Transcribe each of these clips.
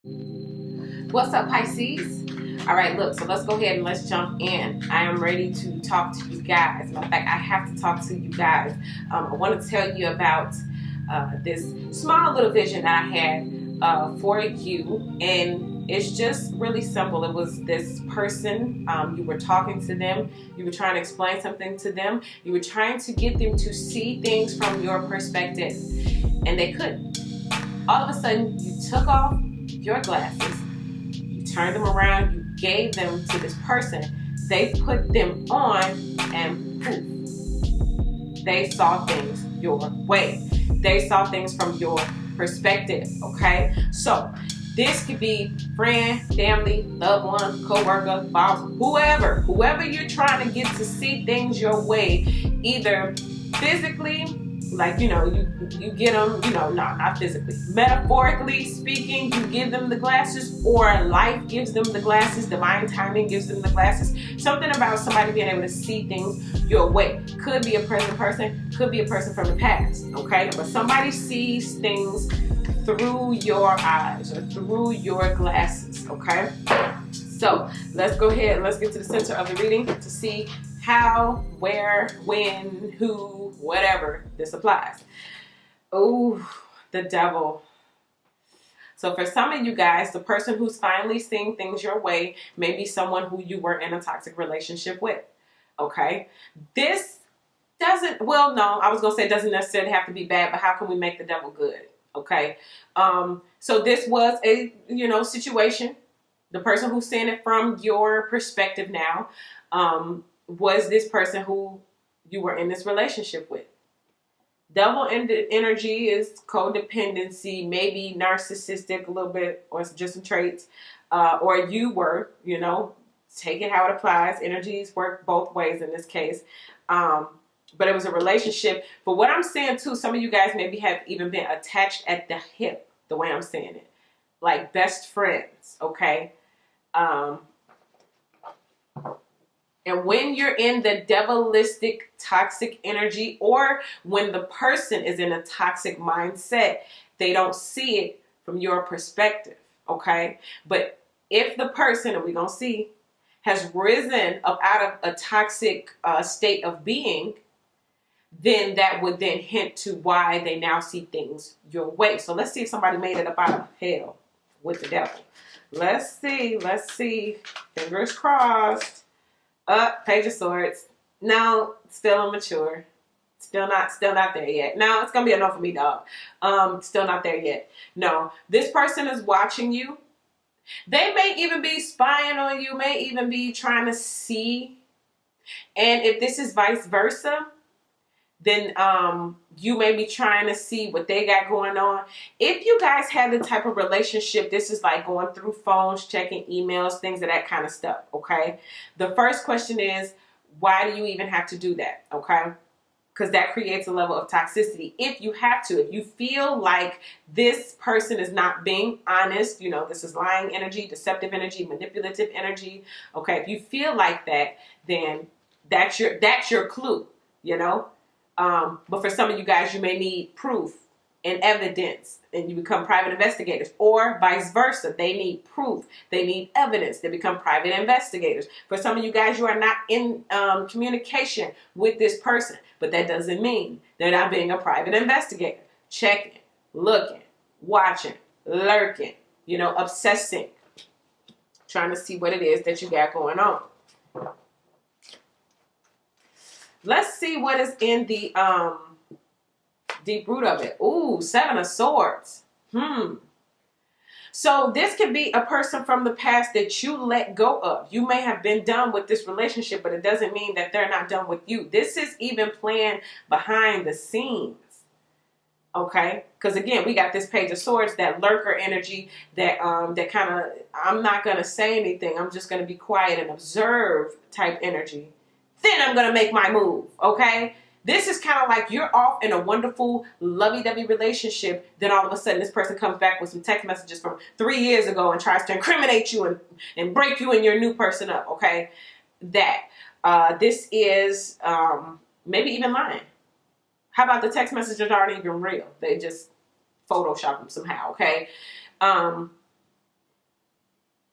What's up, Pisces? All right, look, so let's go ahead and let's jump in. I am ready to talk to you guys. Matter of fact, I have to talk to you guys. I want to tell you about this small little vision I had for you, and it's just really simple. It was this person, you were talking to them, you were trying to explain something to them, you were trying to get them to see things from your perspective, and they couldn't. All of a sudden, you took off your glasses, turned them around, you gave them to this person, they put them on, and poof, they saw things your way. They saw things from your perspective, okay? So this could be friend, family, loved one, co-worker, boss, whoever you're trying to get to see things your way, either physically, like, you get them, no, not physically, metaphorically speaking, you give them the glasses, or life gives them the glasses, divine timing gives them the glasses. Something about somebody being able to see things your way. Could be a present person, could be a person from the past, okay? But somebody sees things through your eyes or through your glasses, okay? So let's go ahead and let's get to the center of the reading to see how, where, when, who, whatever this applies. Oh, the devil. So for some of you guys, the person who's finally seeing things your way may be someone who you were in a toxic relationship with, okay? This doesn't, well, no, I was going to say it doesn't necessarily have to be bad, but how can we make the devil good, okay? So this was a, situation. The person who's seeing it from your perspective now, was this person who you were in this relationship with. Double energy is codependency, maybe narcissistic a little bit, or just some traits, or you were, take it how it applies. Energies work both ways in this case. But it was a relationship. But what I'm saying too, some of you guys maybe have even been attached at the hip, the way I'm saying it, like best friends, okay? And when you're in the devilistic, toxic energy, or when the person is in a toxic mindset, they don't see it from your perspective, okay? But if the person, and we're going to see, has risen up out of a toxic state of being, then that would then hint to why they now see things your way. So let's see if somebody made it up out of hell with the devil. Let's see. Fingers crossed. Page of Swords. No, still immature. Still not there yet. No, it's gonna be enough for me, dog. Still not there yet. No, this person is watching you. They may even be spying on you, may even be trying to see. And if this is vice versa, then you may be trying to see what they got going on. If you guys have the type of relationship, this is like going through phones, checking emails, things of that kind of stuff, okay? The first question is, why do you even have to do that, okay? Because that creates a level of toxicity. If you have to, if you feel like this person is not being honest, this is lying energy, deceptive energy, manipulative energy, okay? If you feel like that, then that's your clue, But for some of you guys, you may need proof and evidence, and you become private investigators, or vice versa. They need proof. They need evidence. They become private investigators. For some of you guys, you are not in communication with this person, but that doesn't mean they're not being a private investigator. Checking, looking, watching, lurking, obsessing, trying to see what it is that you got going on. Let's see what is in the deep root of it. Ooh, 7 of Swords. So this could be a person from the past that you let go of. You may have been done with this relationship, but it doesn't mean that they're not done with you. This is even playing behind the scenes. Okay? Because again, we got this Page of Swords, that lurker energy, that kind of, I'm not going to say anything. I'm just going to be quiet and observe type energy. Then I'm going to make my move, okay? This is kind of like you're off in a wonderful, lovey-dovey relationship. Then all of a sudden, this person comes back with some text messages from 3 years ago and tries to incriminate you and break you and your new person up, okay? This is maybe even lying. How about the text messages aren't even real? They just Photoshop them somehow, okay?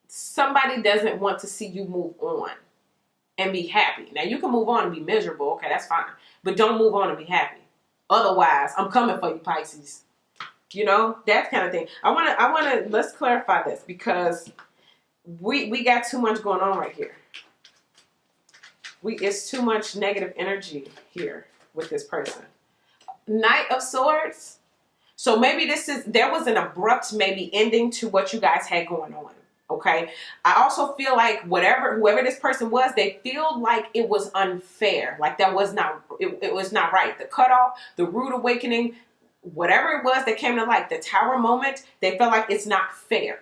somebody doesn't want to see you move on and be happy. Now, you can move on and be miserable. Okay, that's fine. But don't move on and be happy. Otherwise, I'm coming for you, Pisces. You know, that kind of thing. I want to, let's clarify this, because we got too much going on right here. It's too much negative energy here with this person. Knight of Swords. So maybe there was an abrupt maybe ending to what you guys had going on. Okay. I also feel like whoever this person was, they feel like it was unfair. Like that was not, it was not right. The cutoff, the rude awakening, whatever it was that came to light, the tower moment, they felt like it's not fair.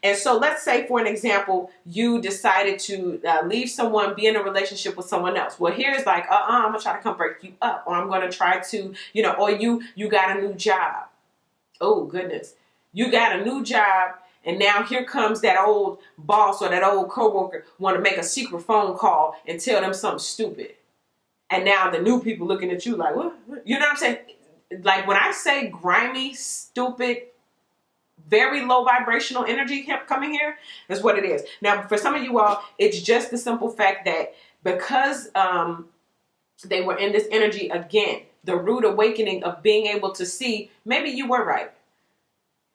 And so let's say, for an example, you decided to leave someone, be in a relationship with someone else. Well, here's like, I'm going to try to come break you up, or I'm going to try to, you know, or you got a new job. Oh, goodness. You got a new job. And now here comes that old boss or that old coworker want to make a secret phone call and tell them something stupid. And now the new people looking at you like, what? You know what I'm saying? Like when I say grimy, stupid, very low vibrational energy coming here, is what it is. Now, for some of you all, it's just the simple fact that because they were in this energy again, the rude awakening of being able to see, maybe you were right.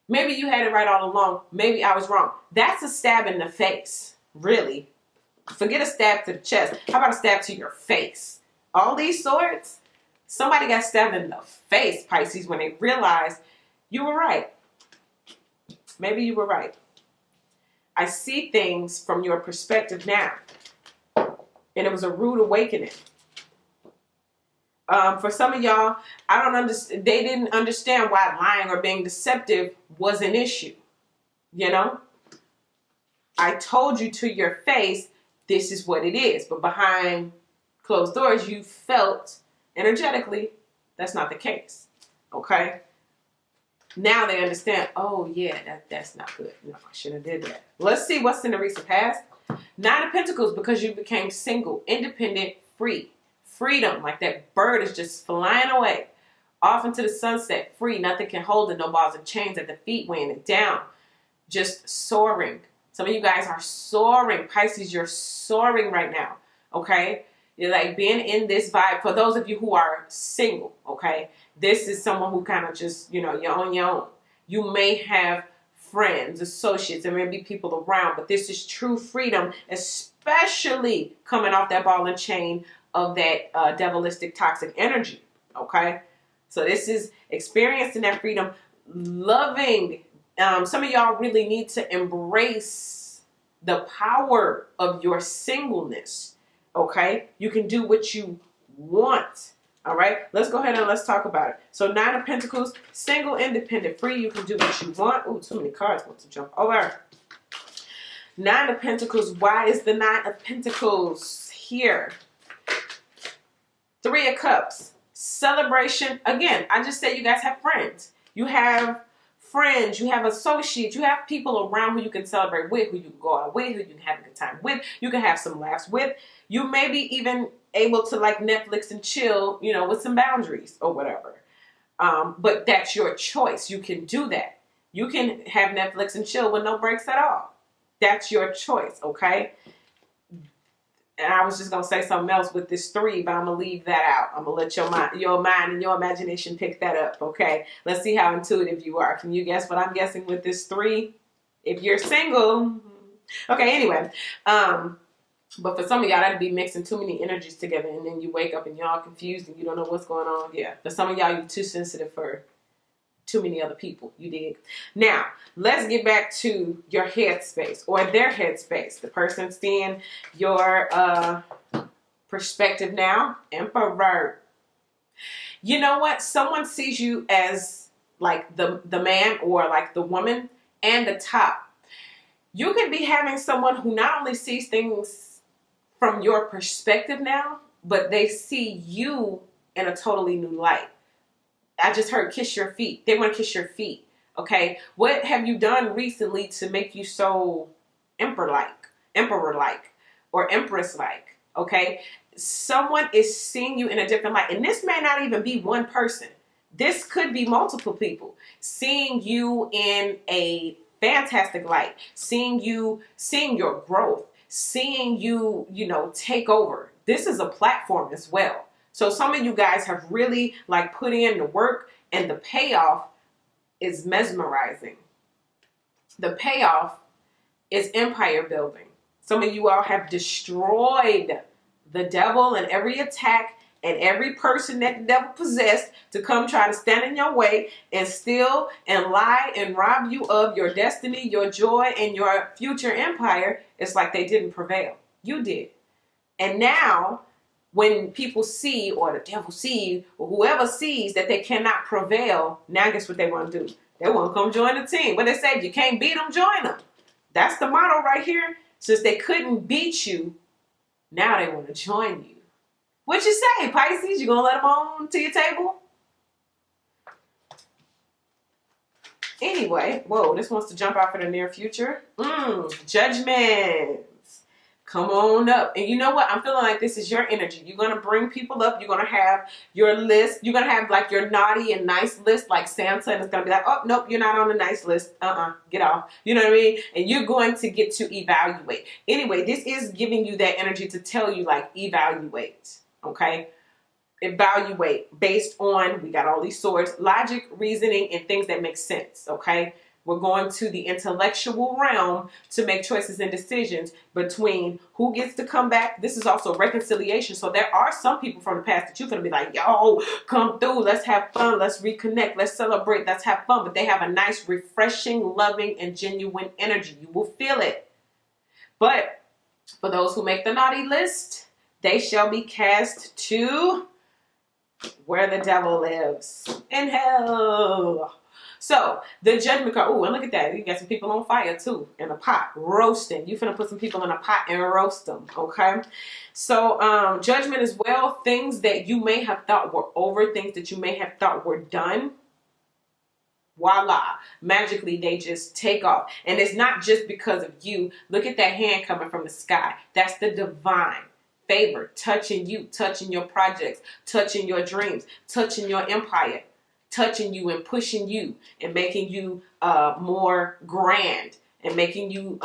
Maybe you had it right all along. Maybe I was wrong. That's a stab in the face, really. Forget a stab to the chest. How about a stab to your face? All these swords, somebody got stabbed in the face, Pisces, when they realized you were right. Maybe you were right. I see things from your perspective now. And it was a rude awakening. For some of y'all, I don't understand. They didn't understand why lying or being deceptive was an issue. You know, I told you to your face, this is what it is. But behind closed doors, you felt energetically that's not the case. Okay. Now they understand. Oh yeah, that's not good. No, I shouldn't have did that. Let's see what's in the recent past. Nine of Pentacles, because you became single, independent, free. Freedom, like that bird is just flying away off into the sunset, free. Nothing can hold it. No balls and chains at the feet, weighing it down. Just soaring. Some of you guys are soaring. Pisces, you're soaring right now. Okay. You're like being in this vibe. For those of you who are single, okay, this is someone who kind of just, you know, you're on your own. You may have friends, associates, there may be people around, but this is true freedom, especially coming off that ball and chain of that devilistic toxic energy. Okay. So this is experiencing that freedom, loving. Some of y'all really need to embrace the power of your singleness. Okay. You can do what you want. All right. Let's go ahead and let's talk about it. So Nine of Pentacles, single, independent, free. You can do what you want. Oh, too many cards want to jump over. Nine of Pentacles. Why is the Nine of Pentacles here? Three of Cups, celebration. Again, I just said you guys have friends. You have friends, you have associates, you have people around who you can celebrate with, who you can go out with, who you can have a good time with, you can have some laughs with. You may be even able to like Netflix and chill, you know, with some boundaries or whatever. But that's your choice. You can do that. You can have Netflix and chill with no breaks at all. That's your choice, okay? And I was just going to say something else with this three, but I'm going to leave that out. I'm going to let your mind and your imagination pick that up, okay? Let's see how intuitive you are. Can you guess what I'm guessing with this three? If you're single. Okay, anyway. But for some of y'all, that'd be mixing too many energies together, and then you wake up and y'all confused and you don't know what's going on. Yeah, for some of y'all, you're too sensitive for too many other people. You dig? Now, let's get back to your headspace or their headspace. The person seeing your perspective now. Emperor. You know what? Someone sees you as like the man or like the woman and the top. You could be having someone who not only sees things from your perspective now, but they see you in a totally new light. I just heard kiss your feet. They want to kiss your feet. Okay. What have you done recently to make you so emperor-like or empress-like? Okay. Someone is seeing you in a different light. And this may not even be one person. This could be multiple people seeing you in a fantastic light, seeing your growth, seeing you, take over. This is a platform as well. So some of you guys have really like put in the work, and the payoff is mesmerizing. The payoff is empire building. Some of you all have destroyed the devil and every attack and every person that the devil possessed to come try to stand in your way and steal and lie and rob you of your destiny, your joy, and your future empire. It's like they didn't prevail. You did. And now when people see, or the devil sees, or whoever sees that they cannot prevail, now guess what they want to do? They want to come join the team. When they said you can't beat them, join them. That's the motto right here. Since they couldn't beat you, now they want to join you. What you say, Pisces? You gonna let them on to your table? Anyway, whoa, this wants to jump out for the near future. Judgment. Come on up. And you know what? I'm feeling like this is your energy. You're going to bring people up. You're going to have your list. You're going to have like your naughty and nice list like Santa. And it's going to be like, oh, nope, you're not on the nice list. Get off. You know what I mean? And you're going to get to evaluate. Anyway, this is giving you that energy to tell you like evaluate. Okay? Evaluate based on, we got all these swords, logic, reasoning, and things that make sense. Okay? We're going to the intellectual realm to make choices and decisions between who gets to come back. This is also reconciliation. So there are some people from the past that you're going to be like, yo, come through. Let's have fun. Let's reconnect. Let's celebrate. Let's have fun. But they have a nice, refreshing, loving, and genuine energy. You will feel it. But for those who make the naughty list, they shall be cast to where the devil lives, in hell. So, the judgment card. Oh, and look at that. You got some people on fire, too, in a pot, roasting. You finna put some people in a pot and roast them, okay? So, judgment as well. Things that you may have thought were over, things that you may have thought were done. Voila. Magically, they just take off. And it's not just because of you. Look at that hand coming from the sky. That's the divine favor touching you, touching your projects, touching your dreams, touching your empire. Touching you and pushing you and making you more grand and making you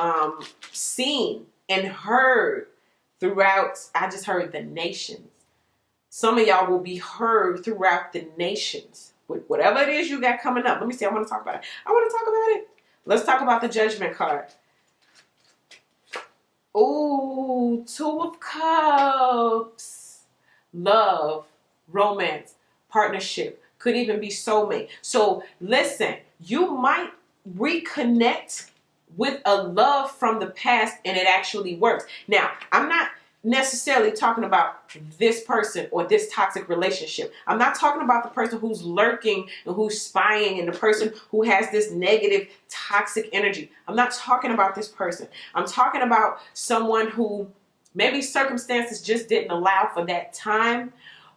seen and heard throughout. I just heard the nations. Some of y'all will be heard throughout the nations with whatever it is you got coming up. Let me see. I want to talk about it. Let's talk about the judgment card. Ooh, Two of Cups. Love, romance, partnership. Could even be soulmate. So listen, you might reconnect with a love from the past and it actually works. Now, I'm not necessarily talking about this person or this toxic relationship. I'm not talking about the person who's lurking and who's spying and the person who has this negative toxic energy. I'm not talking about this person. I'm talking about someone who maybe circumstances just didn't allow for that time,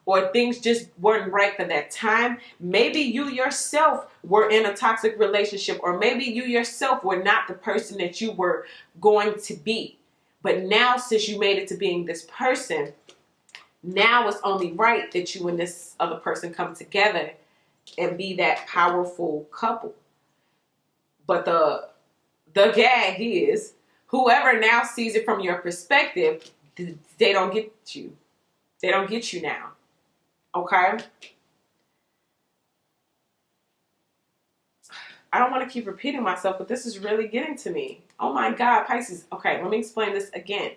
or things just weren't right for that time. Maybe you yourself were in a toxic relationship, or maybe you yourself were not the person that you were going to be. But now, since you made it to being this person, now it's only right that you and this other person come together and be that powerful couple. But the gag is, whoever now sees it from your perspective, they don't get you. They don't get you now. Okay? I don't want to keep repeating myself, but this is really getting to me. Oh my God, Pisces. Okay, let me explain this again.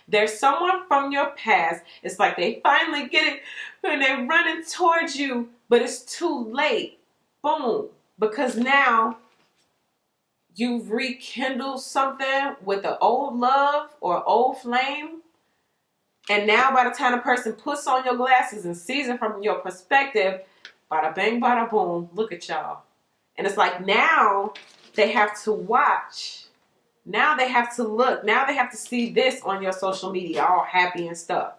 There's someone from your past. It's like they finally get it and they're running towards you, but it's too late. Boom. Because now you've rekindled something with an old love or old flame. And now by the time a person puts on your glasses and sees it from your perspective, bada bang, bada boom, look at y'all. And it's like now they have to watch. Now they have to look. Now they have to see this on your social media, all happy and stuff.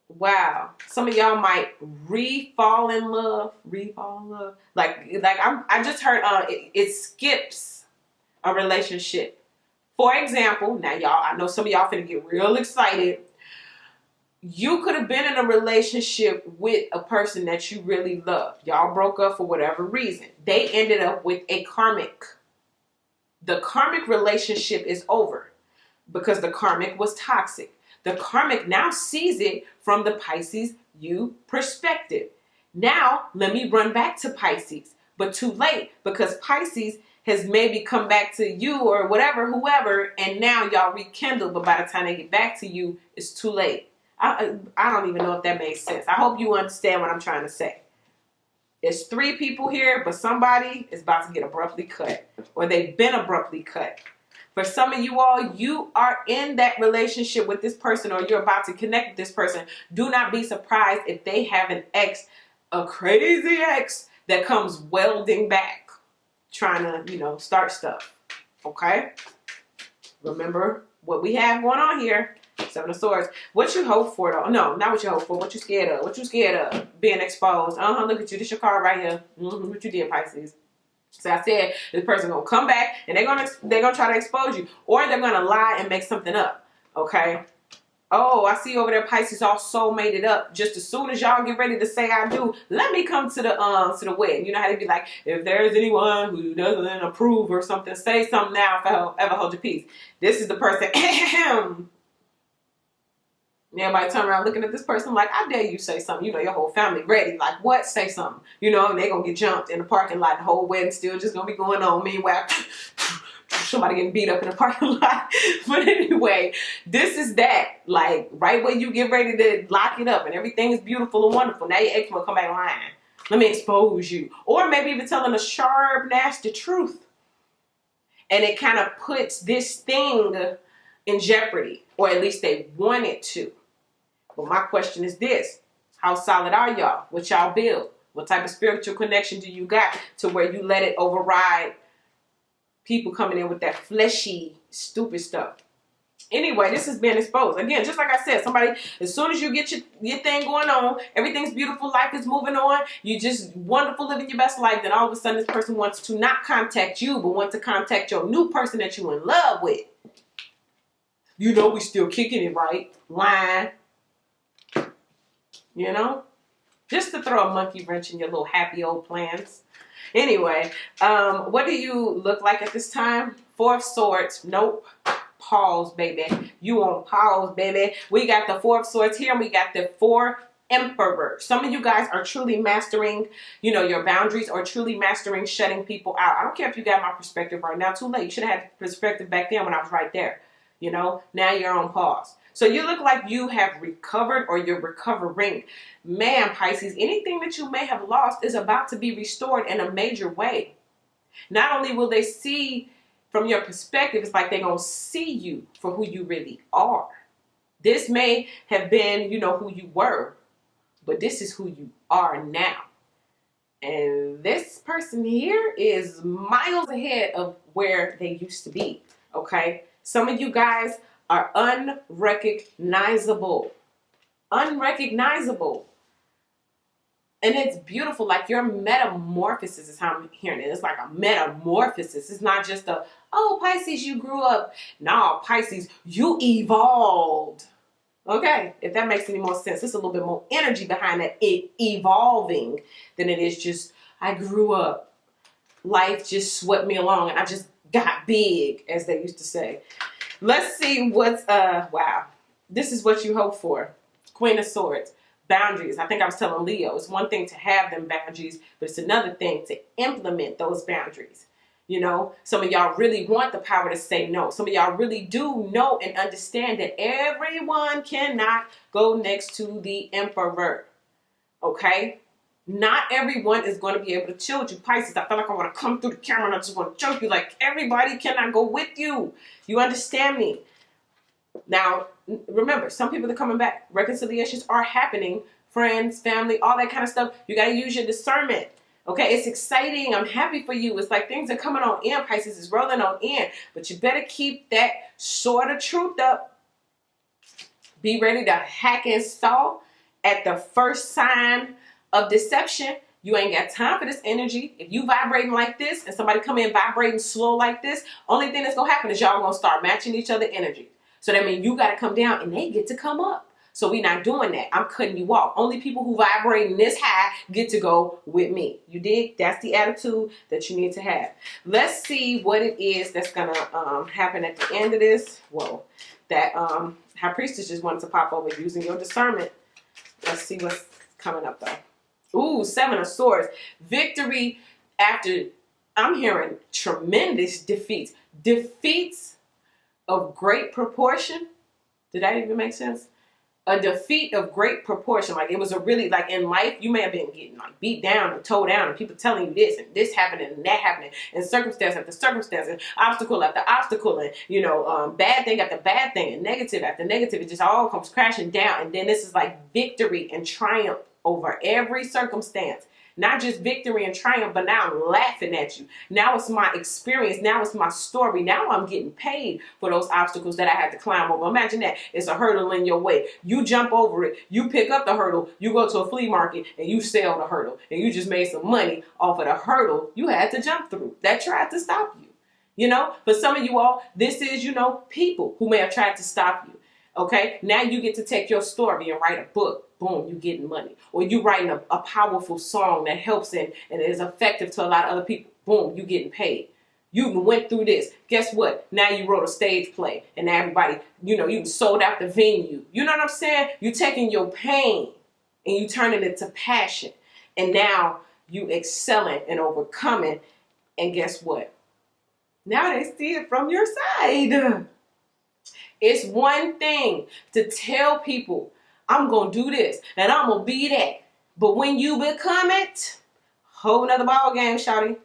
Wow. Some of y'all might re-fall in love. I just heard it skips a relationship. For example, now y'all, I know some of y'all finna get real excited. You could have been in a relationship with a person that you really love. Y'all broke up for whatever reason. They ended up with a karmic The karmic relationship is over because the karmic was toxic. The karmic now sees it from the Pisces you perspective. Now, let me run back to Pisces, but too late because Pisces has maybe come back to you or whatever, whoever, and now y'all rekindle, but by the time they get back to you, it's too late. I don't even know if that makes sense. I hope you understand what I'm trying to say. There's 3 people here, but somebody is about to get abruptly cut, or they've been abruptly cut. For some of you all, you are in that relationship with this person, or you're about to connect with this person. Do not be surprised if they have an ex, a crazy ex that comes welding back, trying to, start stuff. Okay? Remember what we have going on here. 7 of Swords. What you hope for, though? No, not what you hope for. What you scared of? What you scared of? Being exposed. Look at you. This your card right here. What you did, Pisces. So I said this person gonna come back and they're gonna try to expose you, or they're gonna lie and make something up. Okay. Oh, I see over there Pisces all made it up. Just as soon as y'all get ready to say I do, let me come to the wedding. You know how they be like, if there's anyone who doesn't approve or something, say something now if ever hold your peace. This is the person. Everybody turn around looking at this person like, I dare you say something. Your whole family ready. Like, what? Say something. And they going to get jumped in the parking lot. The whole wedding still just going to be going on. Meanwhile, somebody getting beat up in the parking lot. But anyway, this is that. Like, right when you get ready to lock it up and everything is beautiful and wonderful, now your ex will come back lying. Let me expose you. Or maybe even telling a sharp, nasty truth. And it kind of puts this thing in jeopardy. Or at least they want it to. But my question is this. How solid are y'all? What y'all build? What type of spiritual connection do you got to where you let it override people coming in with that fleshy, stupid stuff? Anyway, this is being exposed. Again, just like I said, somebody, as soon as you get your thing going on, everything's beautiful, life is moving on, you just wonderful, living your best life, then all of a sudden this person wants to not contact you, but want to contact your new person that you're in love with. We still kicking it, right? Lying. Just to throw a monkey wrench in your little happy old plans. Anyway, what do you look like at this time? 4 of Swords. Nope. Pause, baby. You on pause, baby. We got the 4 of Swords here, and we got the 4 Emperor. Some of you guys are truly mastering, your boundaries, or truly mastering shutting people out. I don't care if you got my perspective right now. Too late. You should have had perspective back then when I was right there. Now you're on pause. So you look like you have recovered, or you're recovering. Man, Pisces, anything that you may have lost is about to be restored in a major way. Not only will they see from your perspective, it's like they're going to see you for who you really are. This may have been, who you were, but this is who you are now. And this person here is miles ahead of where they used to be. Okay? Some of you guys are unrecognizable. Unrecognizable. And it's beautiful. Like your metamorphosis is how I'm hearing it. It's like a metamorphosis. It's not just Pisces, you grew up. No, Pisces, you evolved. Okay, if that makes any more sense. There's a little bit more energy behind that evolving than it is just, I grew up. Life just swept me along and I just got big, as they used to say. Let's see what's, wow. This is what you hope for. Queen of Swords. Boundaries. I think I was telling Leo, it's one thing to have them boundaries, but it's another thing to implement those boundaries. Some of y'all really want the power to say no. Some of y'all really do know and understand that everyone cannot go next to the Emperor. Okay? Not everyone is going to be able to chill with you. Pisces, I feel like I want to come through the camera and I just want to choke you. Like, everybody cannot go with you. You understand me? Now, remember, some people are coming back. Reconciliations are happening. Friends, family, all that kind of stuff. You got to use your discernment. Okay, it's exciting. I'm happy for you. It's like things are coming on in. Pisces is rolling on in. But you better keep that sword of truth up. Be ready to hack and saw at the first sign of deception. You ain't got time for this energy. If you vibrating like this and somebody come in vibrating slow like this, only thing that's going to happen is y'all going to start matching each other energy. So that means you got to come down and they get to come up. So we not doing that. I'm cutting you off. Only people who vibrate in this high get to go with me. You dig? That's the attitude that you need to have. Let's see what it is that's gonna happen at the end of this. Whoa, that High Priestess just wanted to pop over using your discernment. Let's see what's coming up though. Ooh, 7 of Swords. Victory after, I'm hearing tremendous defeats. Defeats of great proportion. Did that even make sense? A defeat of great proportion. Like it was a really, like in life, you may have been getting like beat down and towed down and people telling you this and this happening and that happening and circumstance after circumstance and obstacle after obstacle and, you know, bad thing after bad thing and negative after negative. It just all comes crashing down. And then this is like victory and triumph over every circumstance. Not just victory and triumph, but now I'm laughing at you. Now it's my experience. Now it's my story. Now I'm getting paid for those obstacles that I had to climb over. Imagine that. It's a hurdle in your way. You jump over it. You pick up the hurdle. You go to a flea market and you sell the hurdle. And you just made some money off of the hurdle you had to jump through that tried to stop you. You know, for some of you all, this is, you know, people who may have tried to stop you. Okay, now you get to take your story and write a book. Boom, you getting money. Or you writing a powerful song that helps and is effective to a lot of other people. Boom, you getting paid. You went through this. Guess what? Now you wrote a stage play and now everybody, you know, you sold out the venue. You know what I'm saying? You taking your pain and you turning it to passion. And now you excelling and overcoming. And guess what? Now they see it from your side. It's one thing to tell people, I'm going to do this and I'm going to be that. But when you become it, whole nother ball game, shawty.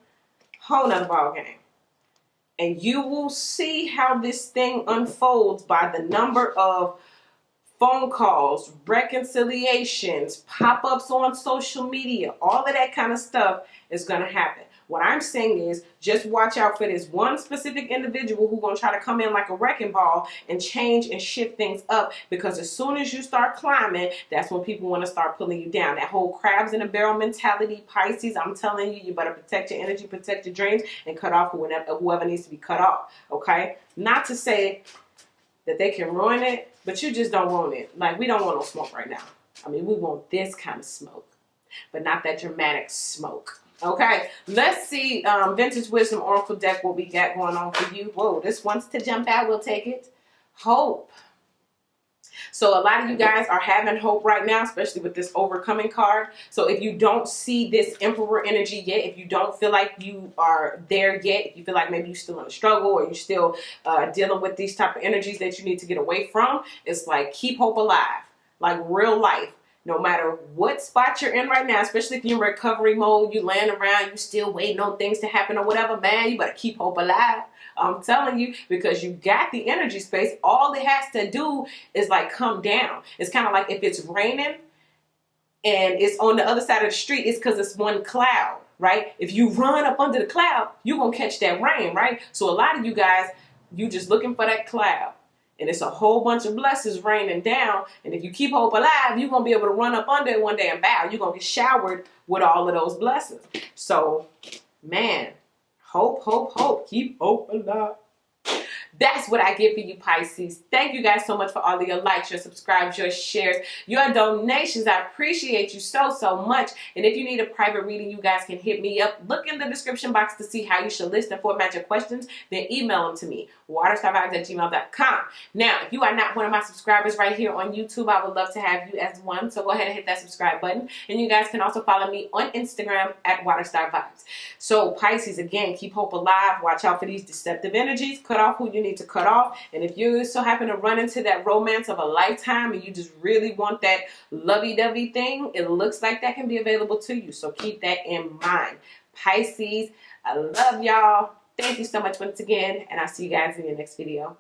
Whole nother ball game. And you will see how this thing unfolds by the number of phone calls, reconciliations, pop-ups on social media. All of that kind of stuff is going to happen. What I'm saying is just watch out for this one specific individual who's going to try to come in like a wrecking ball and change and shift things up, because as soon as you start climbing, that's when people want to start pulling you down. That whole crabs in a barrel mentality, Pisces, I'm telling you, you better protect your energy, protect your dreams, and cut off whoever needs to be cut off, okay? Not to say that they can ruin it, but you just don't want it. Like, we don't want no smoke right now. I mean, we want this kind of smoke, but not that dramatic smoke. Okay, let's see, Vintage Wisdom Oracle deck, what we got going on for you. Whoa, this wants to jump out. We'll take it. Hope. So a lot of you guys are having hope right now, especially with this overcoming card. So if you don't see this Emperor energy yet, if you don't feel like you are there yet, if you feel like maybe you're still in a struggle or you're still dealing with these type of energies that you need to get away from, it's like keep hope alive, like real life. No matter what spot you're in right now, especially if you're in recovery mode, you laying around, you still waiting on things to happen or whatever, man, you better keep hope alive. I'm telling you, because you got the energy space. All it has to do is like come down. It's kind of like if it's raining and it's on the other side of the street, it's because it's one cloud, right? If you run up under the cloud, you're going to catch that rain, right? So a lot of you guys, you just looking for that cloud. And it's a whole bunch of blessings raining down. And if you keep hope alive, you're going to be able to run up under it one day and bow. You're going to get showered with all of those blessings. So, man, hope, hope, hope. Keep hope alive. That's what I get for you, Pisces. Thank you guys so much for all of your likes, your subscribes, your shares, your donations. I appreciate you so, so much. And if you need a private reading, you guys can hit me up. Look in the description box to see how you should list and format your questions. Then email them to me, waterstarvibes@gmail.com. Now, if you are not one of my subscribers right here on YouTube, I would love to have you as one. So go ahead and hit that subscribe button. And you guys can also follow me on Instagram at waterstarvibes. So Pisces, again, keep hope alive. Watch out for these deceptive energies. Cut off who you need to cut off. And if you so happen to run into that romance of a lifetime and you just really want that lovey-dovey thing, it looks like that can be available to you. So keep that in mind. Pisces, I love y'all. Thank you so much once again, and I'll see you guys in your next video.